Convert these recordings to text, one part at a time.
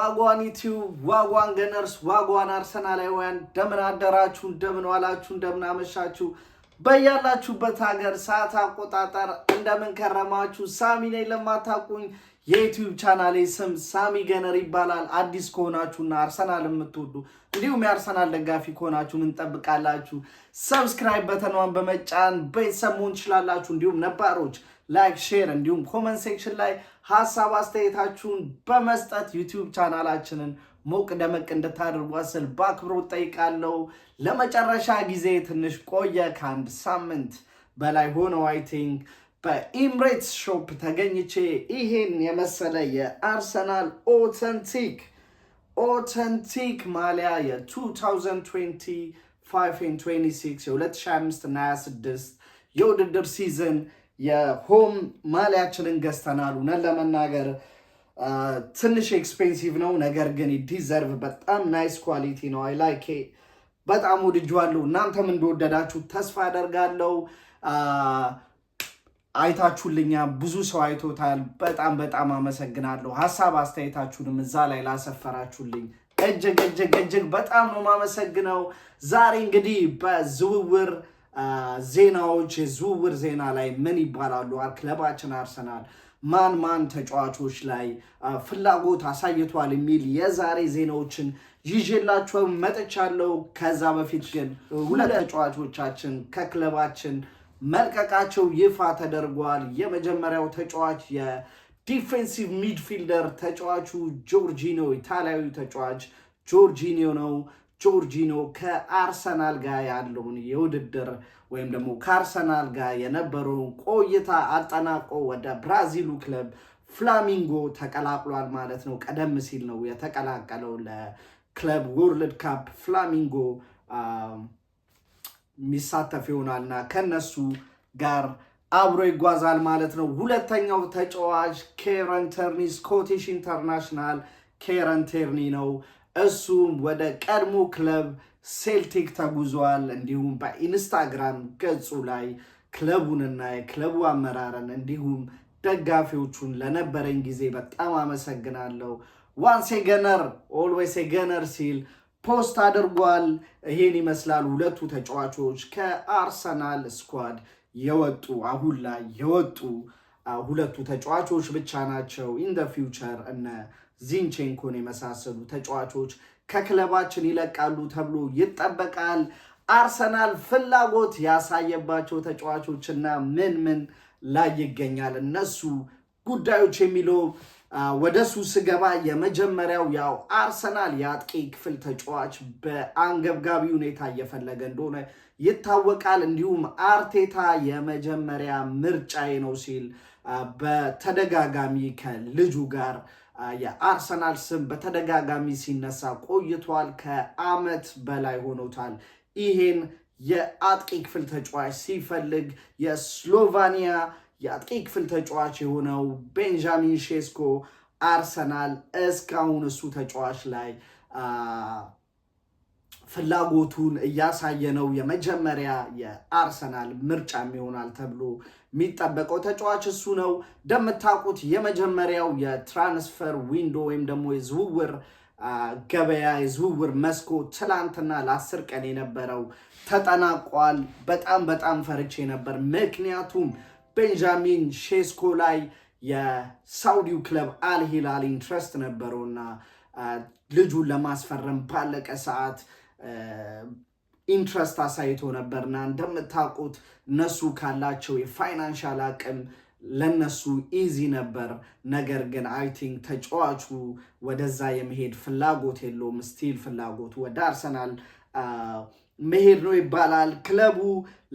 ዋጓን ዩቲዩብ ዋጓን ገነርስ ዋጓን አርሰናላውያን እንደምን አደራችሁ እንደምን ዋላችሁ እንደምን አመሻችሁ በያላችሁበት ሀገር ሰዓት አቆጣጠር እንደምን ከረማችሁ ሳሚ ነኝ ለማታውቁኝ የዩቲዩብ ቻናሌ ስም ሳሚ ገነር ይባላል አዲስ ከሆናችሁና አርሰናል የምትወዱ እንዲሁም የአርሰናል ደጋፊ ከሆናችሁ እንጠብቃላችሁ ሰብስክራይብ በተኗን በመጫን ቤተሰብ መሆን ትችላላችሁ እንዲሁም ነባሮች ላይክ ሼር እንዲሁም ኮሜንት ሴክሽን ላይ ሐሳብ አስተያየታችሁን በመስጠት ዩቲዩብ ቻናላችንን ሞቅ ደመቅ እንድታደርጉ አስል በአክብሮት ጠይቃለሁ። ለመጨረሻ ጊዜ ትንሽ ቆየ ከአንድ ሳምንት በላይ ሆነው አይ ቲንክ በኢምሬትስ ሾፕ ተገኝቼ ይሄን የመሰለ የአርሰናል ኦተንቲክ ማሊያ የ2025 and 26 የ2025 እና 26 የውድድር ሲዝን የሆም ማሊያችንን ገዝተናል። እውነት ለመናገር ትንሽ ኤክስፔንሲቭ ነው፣ ነገር ግን ዲዘርቭ በጣም ናይስ ኳሊቲ ነው። አይ ላይክ በጣም ወድጄዋለሁ። እናንተም እንደወደዳችሁ ተስፋ አደርጋለሁ። አይታችሁልኛ ብዙ ሰው አይቶታል። በጣም አመሰግናለሁ። ሀሳብ አስተያየታችሁንም እዛ ላይ ላሰፈራችሁልኝ እጅግ በጣም ነው ማመሰግነው። ዛሬ እንግዲህ በዝውውር ዜናዎች የዝውውር ዜና ላይ ምን ይባላሉ ክለባችን አርሰናል ማን ተጫዋቾች ላይ ፍላጎት አሳይቷል የሚል የዛሬ ዜናዎችን ይዤላችሁ መጥቻለሁ። ከዛ በፊት ግን ሁለት ተጫዋቾቻችን ከክለባችን መልቀቃቸው ይፋ ተደርጓል። የመጀመሪያው ተጫዋች የዲፌንሲቭ ሚድፊልደር ተጫዋቹ ጆርጂኖ ኢታሊያዊ ተጫዋች ጆርጂኒዮ ነው። ጆርጂኖ ከአርሰናል ጋር ያለውን የውድድር ወይም ደግሞ ከአርሰናል ጋር የነበረውን ቆይታ አጠናቆ ወደ ብራዚሉ ክለብ ፍላሚንጎ ተቀላቅሏል ማለት ነው። ቀደም ሲል ነው የተቀላቀለው ለክለብ ወርልድ ካፕ ፍላሚንጎ የሚሳተፍ ይሆናልና ከነሱ ጋር አብሮ ይጓዛል ማለት ነው። ሁለተኛው ተጫዋች ኬረን ተርኒ ስኮቲሽ ኢንተርናሽናል ኬረን ተርኒ ነው። እሱም ወደ ቀድሞ ክለብ ሴልቲክ ተጉዟል። እንዲሁም በኢንስታግራም ገጹ ላይ ክለቡንና የክለቡ አመራርን እንዲሁም ደጋፊዎቹን ለነበረኝ ጊዜ በጣም አመሰግናለሁ። ዋንስ ገነር ኦልዌይስ ገነር ሲል ፖስት አድርጓል። ይሄን ይመስላል ሁለቱ ተጫዋቾች ከአርሰናል ስኳድ የወጡ አሁን ላይ የወጡ ሁለቱ ተጫዋቾች ብቻ ናቸው። ኢን ዘ ፊውቸር እነ ዚንቼንኮን የመሳሰሉ ተጫዋቾች ከክለባችን ይለቃሉ ተብሎ ይጠበቃል። አርሰናል ፍላጎት ያሳየባቸው ተጫዋቾችና ምን ላይ ይገኛል እነሱ ጉዳዮች የሚለው ወደሱ ስገባ የመጀመሪያው ያው አርሰናል የአጥቂ ክፍል ተጫዋች በአንገብጋቢ ሁኔታ እየፈለገ እንደሆነ ይታወቃል። እንዲሁም አርቴታ የመጀመሪያ ምርጫዬ ነው ሲል በተደጋጋሚ ከልጁ ጋር የአርሰናል ስም በተደጋጋሚ ሲነሳ ቆይቷል። ከዓመት በላይ ሆኖታል። ይሄን የአጥቂ ክፍል ተጫዋች ሲፈልግ የስሎቫኒያ የአጥቂ ክፍል ተጫዋች የሆነው ቤንጃሚን ሼስኮ አርሰናል እስካሁን እሱ ተጫዋች ላይ ፍላጎቱን እያሳየ ነው። የመጀመሪያ የአርሰናል ምርጫም ይሆናል ተብሎ የሚጠበቀው ተጫዋች እሱ ነው። እንደምታውቁት የመጀመሪያው የትራንስፈር ዊንዶ ወይም ደግሞ የዝውውር ገበያ የዝውውር መስኮት ትላንትና ለ10 ቀን የነበረው ተጠናቋል። በጣም ፈርቼ ነበር። ምክንያቱም ቤንጃሚን ሼስኮ ላይ የሳውዲው ክለብ አልሂላል ኢንትረስት ነበረውና ልጁን ለማስፈረም ባለቀ ሰዓት ኢንትረስት አሳይቶ ነበርና እንደምታውቁት እነሱ ካላቸው የፋይናንሻል አቅም ለነሱ ኢዚ ነበር። ነገር ግን አይ ቲንክ ተጫዋቹ ወደዛ የመሄድ ፍላጎት የለውም። ስቲል ፍላጎቱ ወደ አርሰናል መሄድ ነው ይባላል። ክለቡ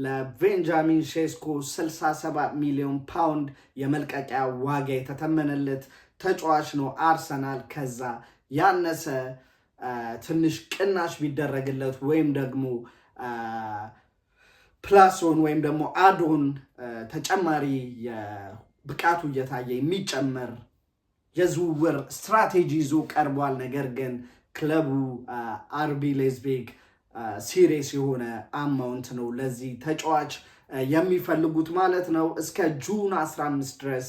ለቤንጃሚን ሼስኮ 67 ሚሊዮን ፓውንድ የመልቀቂያ ዋጋ የተተመነለት ተጫዋች ነው። አርሰናል ከዛ ያነሰ ትንሽ ቅናሽ ቢደረግለት ወይም ደግሞ ፕላሶን ወይም ደግሞ አዶን ተጨማሪ ብቃቱ እየታየ የሚጨመር የዝውውር ስትራቴጂ ይዞ ቀርቧል። ነገር ግን ክለቡ አርቢ ሌዝቤግ ሲሪየስ የሆነ አማውንት ነው ለዚህ ተጫዋች የሚፈልጉት ማለት ነው። እስከ ጁን 15 ድረስ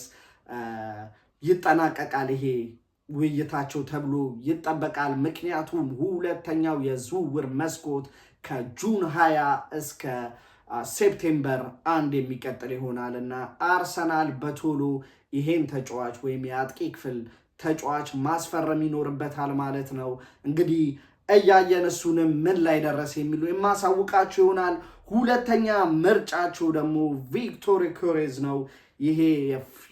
ይጠናቀቃል ይሄ ውይይታቸው ተብሎ ይጠበቃል። ምክንያቱም ሁለተኛው የዝውውር መስኮት ከጁን 20 እስከ ሴፕቴምበር 1 የሚቀጥል ይሆናል እና አርሰናል በቶሎ ይሄን ተጫዋች ወይም የአጥቂ ክፍል ተጫዋች ማስፈረም ይኖርበታል ማለት ነው። እንግዲህ እያየን እሱንም ምን ላይ ደረሰ የሚሉ የማሳውቃችሁ ይሆናል። ሁለተኛ ምርጫቸው ደግሞ ቪክቶር ዮኬሬዝ ነው። ይሄ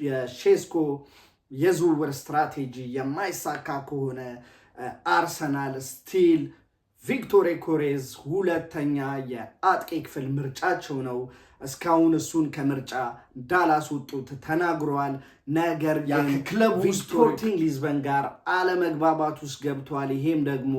የሼስኮ የዝውውር ስትራቴጂ የማይሳካ ከሆነ አርሰናል ስቲል ቪክቶር ዮኬሬዝ ሁለተኛ የአጥቂ ክፍል ምርጫቸው ነው። እስካሁን እሱን ከምርጫ እንዳላስወጡት ተናግረዋል። ነገር ግን ክለቡ ስፖርቲንግ ሊዝበን ጋር አለመግባባት ውስጥ ገብቷል። ይሄም ደግሞ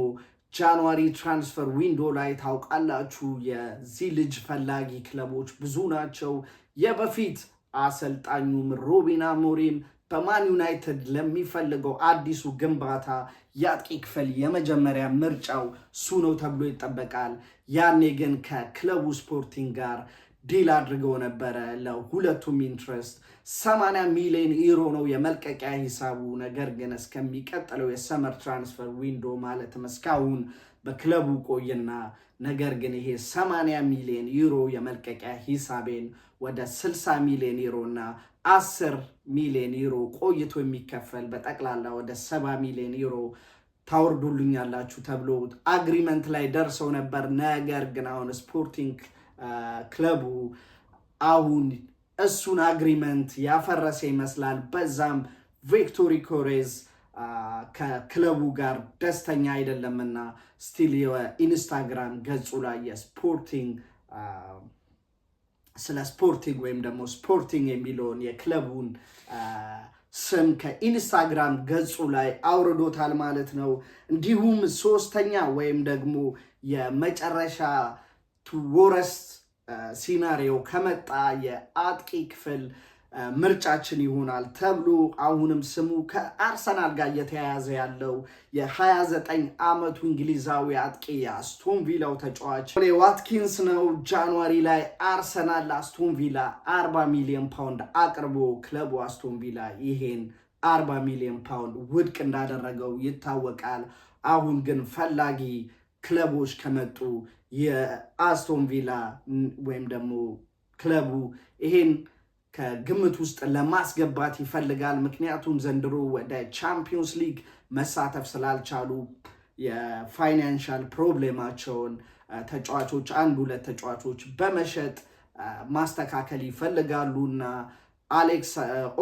ጃንዋሪ ትራንስፈር ዊንዶ ላይ ታውቃላችሁ የዚህ ልጅ ፈላጊ ክለቦች ብዙ ናቸው። የበፊት አሰልጣኙም ሩበን አሞሪም በማን ዩናይትድ ለሚፈልገው አዲሱ ግንባታ የአጥቂ ክፍል የመጀመሪያ ምርጫው እሱ ነው ተብሎ ይጠበቃል። ያኔ ግን ከክለቡ ስፖርቲንግ ጋር ዲል አድርገው ነበረ። ለሁለቱም ኢንትረስት 80 ሚሊዮን ዩሮ ነው የመልቀቂያ ሂሳቡ። ነገር ግን እስከሚቀጥለው የሰመር ትራንስፈር ዊንዶ ማለትም እስካሁን በክለቡ ቆይና ነገር ግን ይሄ 80 ሚሊዮን ዩሮ የመልቀቂያ ሂሳቤን ወደ 60 ሚሊዮን ዩሮ እና 10 ሚሊዮን ዩሮ ቆይቶ የሚከፈል በጠቅላላ ወደ 70 ሚሊዮን ዩሮ ታወርዱልኛላችሁ ተብሎ አግሪመንት ላይ ደርሰው ነበር። ነገር ግን አሁን ስፖርቲንግ ክለቡ አሁን እሱን አግሪመንት ያፈረሰ ይመስላል። በዛም ቪክቶር ዮኬሬዝ ከክለቡ ጋር ደስተኛ አይደለምና ስቲል የኢንስታግራም ገጹ ላይ የስፖርቲንግ ስለ ስፖርቲንግ ወይም ደግሞ ስፖርቲንግ የሚለውን የክለቡን ስም ከኢንስታግራም ገጹ ላይ አውርዶታል ማለት ነው። እንዲሁም ሶስተኛ ወይም ደግሞ የመጨረሻ ወረስት ሲናሪዮ ከመጣ የአጥቂ ክፍል ምርጫችን ይሆናል ተብሎ አሁንም ስሙ ከአርሰናል ጋር እየተያያዘ ያለው የ29 ዓመቱ እንግሊዛዊ አጥቂ የአስቶን ቪላው ተጫዋች ኦሊ ዋትኪንስ ነው። ጃንዋሪ ላይ አርሰናል ለአስቶን ቪላ 40 ሚሊዮን ፓውንድ አቅርቦ ክለቡ አስቶን ቪላ ይሄን 40 ሚሊዮን ፓውንድ ውድቅ እንዳደረገው ይታወቃል። አሁን ግን ፈላጊ ክለቦች ከመጡ የአስቶን ቪላ ወይም ደግሞ ክለቡ ይሄን ከግምት ውስጥ ለማስገባት ይፈልጋል። ምክንያቱም ዘንድሮ ወደ ቻምፒዮንስ ሊግ መሳተፍ ስላልቻሉ የፋይናንሻል ፕሮብሌማቸውን ተጫዋቾች አንድ ሁለት ተጫዋቾች በመሸጥ ማስተካከል ይፈልጋሉ እና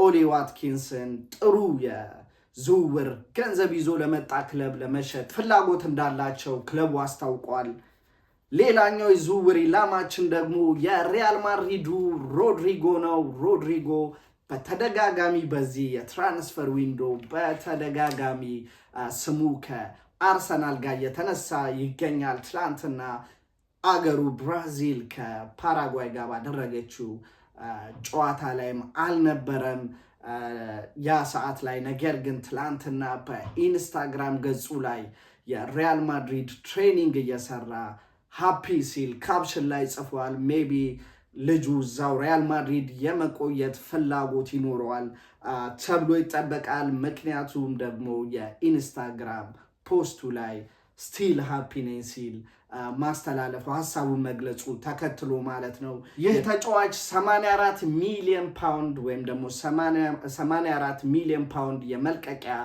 ኦሊ ዋትኪንስን ጥሩ የዝውውር ገንዘብ ይዞ ለመጣ ክለብ ለመሸጥ ፍላጎት እንዳላቸው ክለቡ አስታውቋል። ሌላኛው የዝውውር ኢላማችን ደግሞ የሪያል ማድሪዱ ሮድሪጎ ነው። ሮድሪጎ በተደጋጋሚ በዚህ የትራንስፈር ዊንዶ በተደጋጋሚ ስሙ ከአርሰናል ጋር የተነሳ ይገኛል። ትላንትና አገሩ ብራዚል ከፓራጓይ ጋር ባደረገችው ጨዋታ ላይም አልነበረም ያ ሰዓት ላይ። ነገር ግን ትላንትና በኢንስታግራም ገጹ ላይ የሪያል ማድሪድ ትሬኒንግ እየሰራ ሃፒ ሲል ካፕሽን ላይ ጽፏል። ሜቢ ልጁ እዛው ሪያል ማድሪድ የመቆየት ፍላጎት ይኖረዋል ተብሎ ይጠበቃል። ምክንያቱም ደግሞ የኢንስታግራም ፖስቱ ላይ ስቲል ሃፒ ነኝ ሲል ማስተላለፉ ሀሳቡን መግለጹ ተከትሎ ማለት ነው። ይህ ተጫዋች 84 ሚሊዮን ፓውንድ ወይም ደግሞ 84 ሚሊዮን ፓውንድ የመልቀቂያ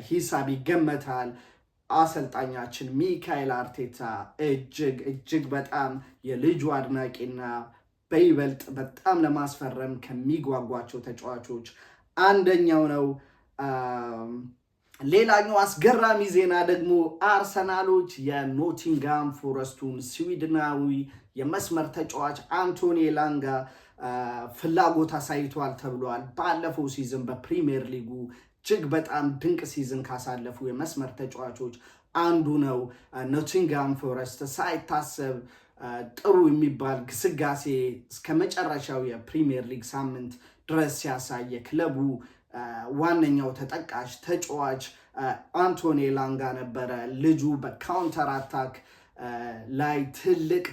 ሂሳብ ይገመታል። አሰልጣኛችን ሚካኤል አርቴታ እጅግ በጣም የልጁ አድናቂና በይበልጥ በጣም ለማስፈረም ከሚጓጓቸው ተጫዋቾች አንደኛው ነው። ሌላኛው አስገራሚ ዜና ደግሞ አርሰናሎች የኖቲንጋም ፎረስቱን ስዊድናዊ የመስመር ተጫዋች አንቶኒ ኤላንጋ ፍላጎት አሳይቷል ተብሏል። ባለፈው ሲዝን በፕሪሚየር ሊጉ እጅግ በጣም ድንቅ ሲዝን ካሳለፉ የመስመር ተጫዋቾች አንዱ ነው። ኖቲንጋም ፎረስት ሳይታሰብ ጥሩ የሚባል ግስጋሴ እስከ መጨረሻው የፕሪሚየር ሊግ ሳምንት ድረስ ሲያሳይ የክለቡ ዋነኛው ተጠቃሽ ተጫዋች አንቶኒ ኤላንጋ ነበረ። ልጁ በካውንተር አታክ ላይ ትልቅ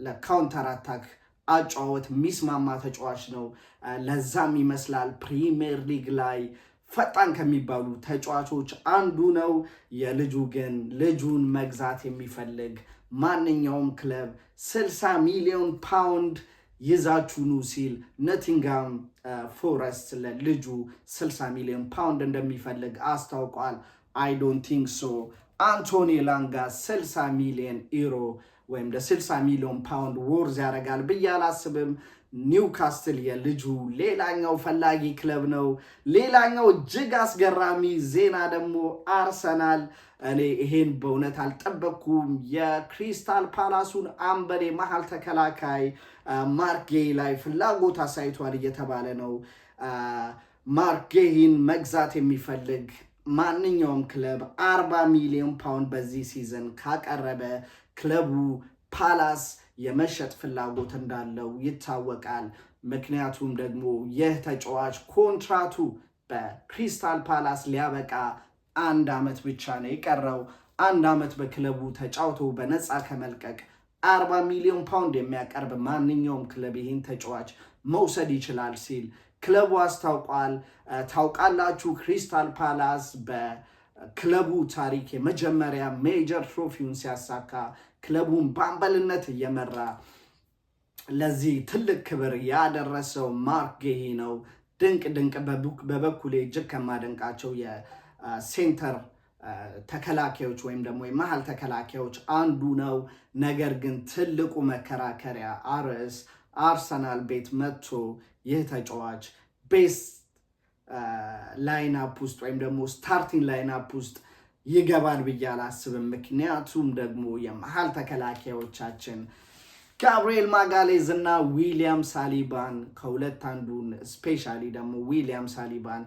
ለካውንተር አታክ አጫወት የሚስማማ ተጫዋች ነው። ለዛም ይመስላል ፕሪሚየር ሊግ ላይ ፈጣን ከሚባሉ ተጫዋቾች አንዱ ነው። የልጁ ግን ልጁን መግዛት የሚፈልግ ማንኛውም ክለብ 60 ሚሊዮን ፓውንድ ይዛችሁ ኑ ሲል ኖቲንግሃም ፎረስት ለልጁ 60 ሚሊዮን ፓውንድ እንደሚፈልግ አስታውቋል። አይ ዶንት ቲንክ ሶ። አንቶኒ ኤላንጋ 60 ሚሊዮን ዩሮ ወይም 60 ሚሊዮን ፓውንድ ወርዝ ያደርጋል ብዬ አላስብም። ኒውካስትል የልጁ ሌላኛው ፈላጊ ክለብ ነው። ሌላኛው እጅግ አስገራሚ ዜና ደግሞ አርሰናል፣ እኔ ይሄን በእውነት አልጠበቅኩም። የክሪስታል ፓላሱን አምበል መሀል ተከላካይ ማርክ ጌይ ላይ ፍላጎት አሳይቷል እየተባለ ነው። ማርክ ጌይን መግዛት የሚፈልግ ማንኛውም ክለብ 40 ሚሊዮን ፓውንድ በዚህ ሲዝን ካቀረበ ክለቡ ፓላስ የመሸጥ ፍላጎት እንዳለው ይታወቃል። ምክንያቱም ደግሞ ይህ ተጫዋች ኮንትራቱ በክሪስታል ፓላስ ሊያበቃ 1 ዓመት ብቻ ነው የቀረው። 1 ዓመት በክለቡ ተጫውቶ በነፃ ከመልቀቅ 40 ሚሊዮን ፓውንድ የሚያቀርብ ማንኛውም ክለብ ይህን ተጫዋች መውሰድ ይችላል ሲል ክለቡ አስታውቋል። ታውቃላችሁ ክሪስታል ፓላስ በክለቡ ታሪክ የመጀመሪያ ሜጀር ትሮፊውን ሲያሳካ ክለቡን በአምበልነት እየመራ ለዚህ ትልቅ ክብር ያደረሰው ማርክ ጌሂ ነው። ድንቅ በበኩሌ እጅግ ከማደንቃቸው የሴንተር ተከላካዮች ወይም ደግሞ የመሀል ተከላካዮች አንዱ ነው። ነገር ግን ትልቁ መከራከሪያ አርዕስ አርሰናል ቤት መጥቶ ይህ ተጫዋች ቤስት ላይንአፕ ውስጥ ወይም ደግሞ ስታርቲንግ ላይንአፕ ውስጥ ይገባል ብዬ አላስብም። ምክንያቱም ደግሞ የመሀል ተከላካዮቻችን ጋብሪኤል ማጋሌዝ እና ዊሊያም ሳሊባን ከሁለት አንዱን ስፔሻሊ ደግሞ ዊሊያም ሳሊባን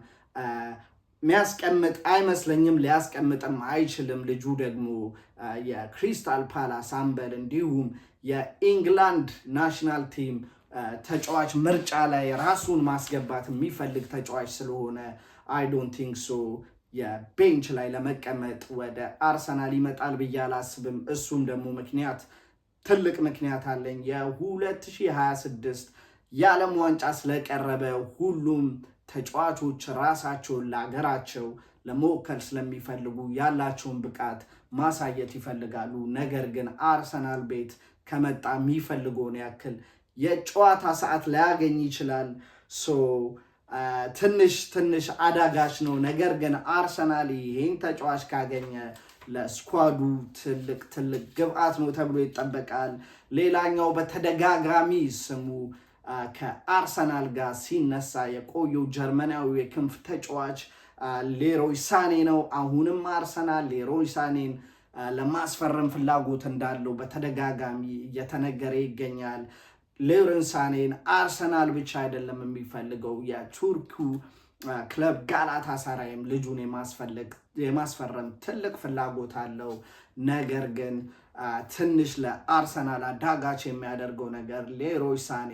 የሚያስቀምጥ አይመስለኝም፣ ሊያስቀምጥም አይችልም። ልጁ ደግሞ የክሪስታል ፓላስ አምበል እንዲሁም የኢንግላንድ ናሽናል ቲም ተጫዋች ምርጫ ላይ ራሱን ማስገባት የሚፈልግ ተጫዋች ስለሆነ አይ ዶንት ቲንክ ሶ የቤንች ላይ ለመቀመጥ ወደ አርሰናል ይመጣል ብዬ አላስብም። እሱም ደግሞ ትልቅ ምክንያት አለኝ። የ2026 የዓለም ዋንጫ ስለቀረበ ሁሉም ተጫዋቾች ራሳቸውን ለሀገራቸው ለመወከል ስለሚፈልጉ ያላቸውን ብቃት ማሳየት ይፈልጋሉ። ነገር ግን አርሰናል ቤት ከመጣ የሚፈልገውን ያክል የጨዋታ ሰዓት ላያገኝ ይችላል። ትንሽ አዳጋች ነው። ነገር ግን አርሰናል ይህን ተጫዋች ካገኘ ለስኳዱ ትልቅ ግብአት ነው ተብሎ ይጠበቃል። ሌላኛው በተደጋጋሚ ስሙ ከአርሰናል ጋር ሲነሳ የቆየው ጀርመናዊ የክንፍ ተጫዋች ሌሮይ ሳኔ ነው። አሁንም አርሰናል ሌሮይ ሳኔን ለማስፈረም ፍላጎት እንዳለው በተደጋጋሚ እየተነገረ ይገኛል። ሌሮይ ሳኔን አርሰናል ብቻ አይደለም የሚፈልገው፣ የቱርኩ ክለብ ጋላታሳራይም ልጁን የማስፈረም ትልቅ ፍላጎት አለው። ነገር ግን ትንሽ ለአርሰናል አዳጋች የሚያደርገው ነገር ሌሮይ ሳኔ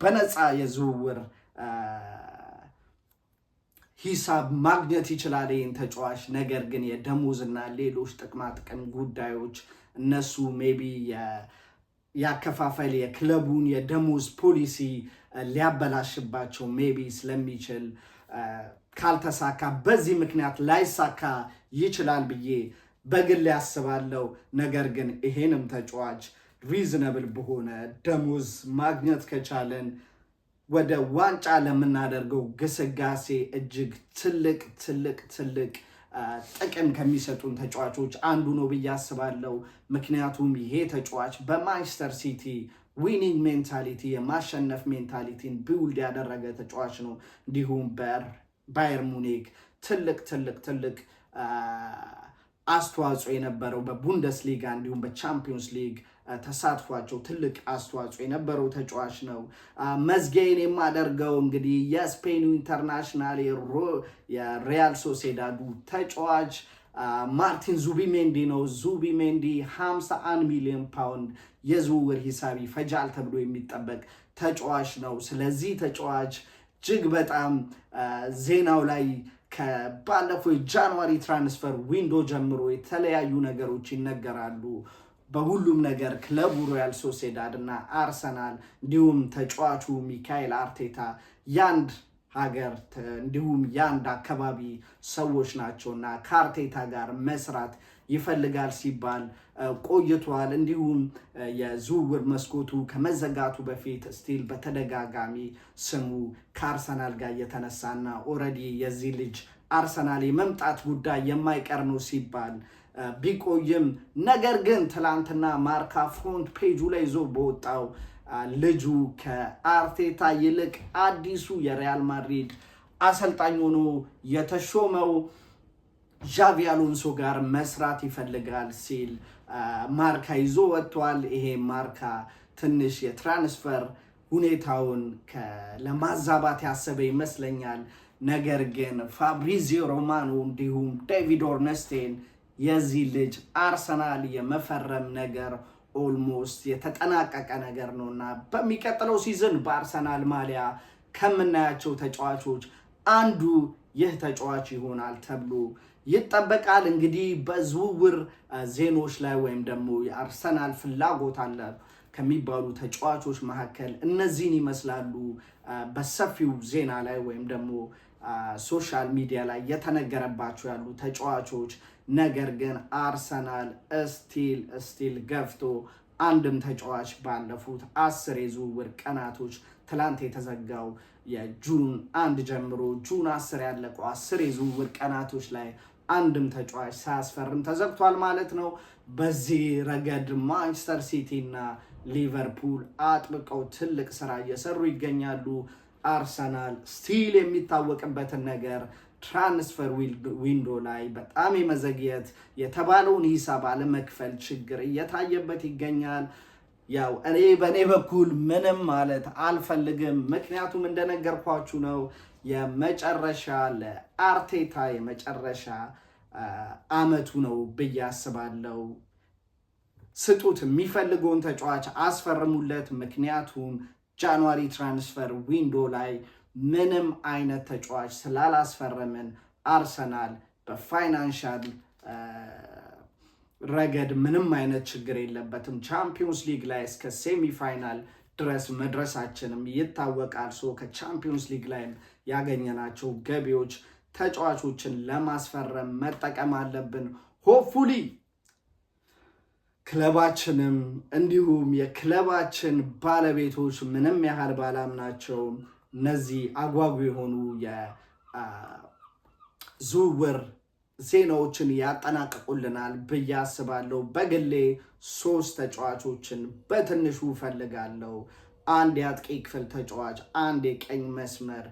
በነፃ የዝውውር ሂሳብ ማግኘት ይችላል ይህን ተጫዋች። ነገር ግን የደሞዝና ሌሎች ጥቅማጥቅም ጉዳዮች እነሱ ሜቢ ያከፋፈል የክለቡን የደሞዝ ፖሊሲ ሊያበላሽባቸው ሜቢ ስለሚችል ካልተሳካ በዚህ ምክንያት ላይሳካ ይችላል ብዬ በግል ያስባለው። ነገር ግን ይሄንም ተጫዋች ሪዝነብል በሆነ ደሞዝ ማግኘት ከቻለን ወደ ዋንጫ ለምናደርገው ግስጋሴ እጅግ ትልቅ ጥቅም ከሚሰጡን ተጫዋቾች አንዱ ነው ብዬ አስባለሁ። ምክንያቱም ይሄ ተጫዋች በማንቸስተር ሲቲ ዊኒንግ ሜንታሊቲ የማሸነፍ ሜንታሊቲን ቢውልድ ያደረገ ተጫዋች ነው። እንዲሁም ባየር ሙኒክ ትልቅ አስተዋጽኦ የነበረው በቡንደስሊጋ እንዲሁም በቻምፒዮንስ ሊግ ተሳትፏቸው ትልቅ አስተዋጽኦ የነበረው ተጫዋች ነው። መዝጊያዬን የማደርገው እንግዲህ የስፔኑ ኢንተርናሽናል የሪያል ሶሴዳዱ ተጫዋች ማርቲን ዙቢሜንዲ ነው። ዙቢሜንዲ 51 ሚሊዮን ፓውንድ የዝውውር ሂሳብ ይፈጃል ተብሎ የሚጠበቅ ተጫዋች ነው። ስለዚህ ተጫዋች እጅግ በጣም ዜናው ላይ ከባለፈው የጃንዋሪ ትራንስፈር ዊንዶ ጀምሮ የተለያዩ ነገሮች ይነገራሉ። በሁሉም ነገር ክለቡ ሮያል ሶሴዳድ እና አርሰናል እንዲሁም ተጫዋቹ ሚካኤል አርቴታ ያንድ ሀገር እንዲሁም የአንድ አካባቢ ሰዎች ናቸውና ከአርቴታ ጋር መስራት ይፈልጋል ሲባል ቆይቷል። እንዲሁም የዝውውር መስኮቱ ከመዘጋቱ በፊት ስቲል በተደጋጋሚ ስሙ ከአርሰናል ጋር እየተነሳና ኦልሬዲ የዚህ ልጅ አርሰናል የመምጣት ጉዳይ የማይቀር ነው ሲባል ቢቆይም ነገር ግን ትላንትና ማርካ ፍሮንት ፔጁ ላይ ይዞ በወጣው ልጁ ከአርቴታ ይልቅ አዲሱ የሪያል ማድሪድ አሰልጣኝ ሆኖ የተሾመው ዣቪ አሎንሶ ጋር መስራት ይፈልጋል ሲል ማርካ ይዞ ወጥቷል። ይሄ ማርካ ትንሽ የትራንስፈር ሁኔታውን ለማዛባት ያሰበ ይመስለኛል። ነገር ግን ፋብሪዚዮ ሮማኖ እንዲሁም ዴቪድ ኦርነስቴን የዚህ ልጅ አርሰናል የመፈረም ነገር ኦልሞስት የተጠናቀቀ ነገር ነውና በሚቀጥለው ሲዝን በአርሰናል ማሊያ ከምናያቸው ተጫዋቾች አንዱ ይህ ተጫዋች ይሆናል ተብሎ ይጠበቃል። እንግዲህ በዝውውር ዜናዎች ላይ ወይም ደግሞ የአርሰናል ፍላጎት አለ ከሚባሉ ተጫዋቾች መካከል እነዚህን ይመስላሉ በሰፊው ዜና ላይ ወይም ደግሞ ሶሻል ሚዲያ ላይ የተነገረባቸው ያሉ ተጫዋቾች። ነገር ግን አርሰናል ስቲል ገፍቶ አንድም ተጫዋች ባለፉት 10 የዝውውር ቀናቶች ትላንት የተዘጋው የጁን 1 ጀምሮ ጁን 10 ያለቀው 10 የዝውውር ቀናቶች ላይ አንድም ተጫዋች ሳያስፈርም ተዘግቷል ማለት ነው። በዚህ ረገድ ማንቸስተር ሲቲ እና ሊቨርፑል አጥብቀው ትልቅ ስራ እየሰሩ ይገኛሉ። አርሰናል ስቲል የሚታወቅበትን ነገር ትራንስፈር ዊንዶ ላይ በጣም የመዘግየት የተባለውን ሂሳብ አለመክፈል ችግር እየታየበት ይገኛል። ያው በእኔ በኩል ምንም ማለት አልፈልግም፣ ምክንያቱም እንደነገርኳችሁ ነው የመጨረሻ ለአርቴታ የመጨረሻ አመቱ ነው ብዬ አስባለሁ። ስጡት፣ የሚፈልገውን ተጫዋች አስፈርሙለት። ምክንያቱም ጃንዋሪ ትራንስፈር ዊንዶ ላይ ምንም አይነት ተጫዋች ስላላስፈረምን አርሰናል በፋይናንሻል ረገድ ምንም አይነት ችግር የለበትም። ቻምፒዮንስ ሊግ ላይ እስከ ሴሚፋይናል ድረስ መድረሳችንም ይታወቃል። ከቻምፒዮንስ ሊግ ላይም ያገኘናቸው ገቢዎች ተጫዋቾችን ለማስፈረም መጠቀም አለብን። ሆፕፉሊ ክለባችንም እንዲሁም የክለባችን ባለቤቶች ምንም ያህል ባላምናቸውም እነዚህ አጓጉ የሆኑ የዝውውር ዜናዎችን ያጠናቅቁልናል ብዬ አስባለሁ። በግሌ 3 ተጫዋቾችን በትንሹ ፈልጋለሁ። አንድ የአጥቂ ክፍል ተጫዋች፣ አንድ የቀኝ መስመር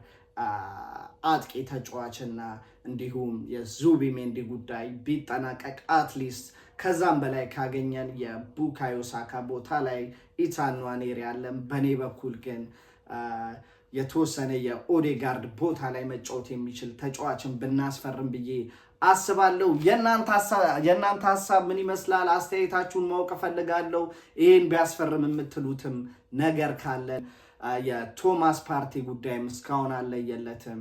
አጥቂ ተጫዋችና እንዲሁም የዙቢሜንዲ ጉዳይ ቢጠናቀቅ አትሊስት ከዛም በላይ ካገኘን የቡካዮ ሳካ ቦታ ላይ ኢታን ንዋኔሪ ያለን፣ በእኔ በኩል ግን የተወሰነ የኦዴጋርድ ቦታ ላይ መጫወት የሚችል ተጫዋችን ብናስፈርም ብዬ አስባለሁ። የእናንተ ሀሳብ ምን ይመስላል? አስተያየታችሁን ማወቅ እፈልጋለሁ። ይህን ቢያስፈርም የምትሉትም ነገር ካለን የቶማስ ፓርቲ ጉዳይም እስካሁን አለየለትም።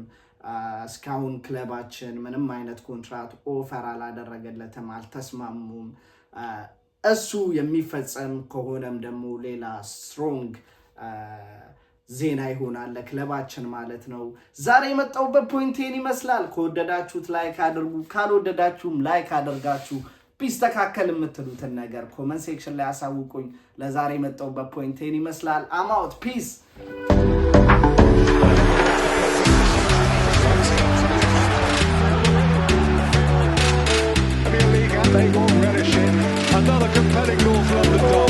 እስካሁን ክለባችን ምንም አይነት ኮንትራት ኦፈር አላደረገለትም፣ አልተስማሙም። እሱ የሚፈጸም ከሆነም ደግሞ ሌላ ስትሮንግ ዜና ይሆናል ለክለባችን ማለት ነው። ዛሬ የመጣሁበት ፖይንቴን ይመስላል። ከወደዳችሁት ላይክ አድርጉ፣ ካልወደዳችሁም ላይክ አድርጋችሁ ቢስተካከል የምትሉትን ነገር ኮመንት ሴክሽን ላይ አሳውቁኝ። ለዛሬ የመጣሁበት ፖይንቴን ይመስላል። አማውት ፒስ Another compelling goal from London.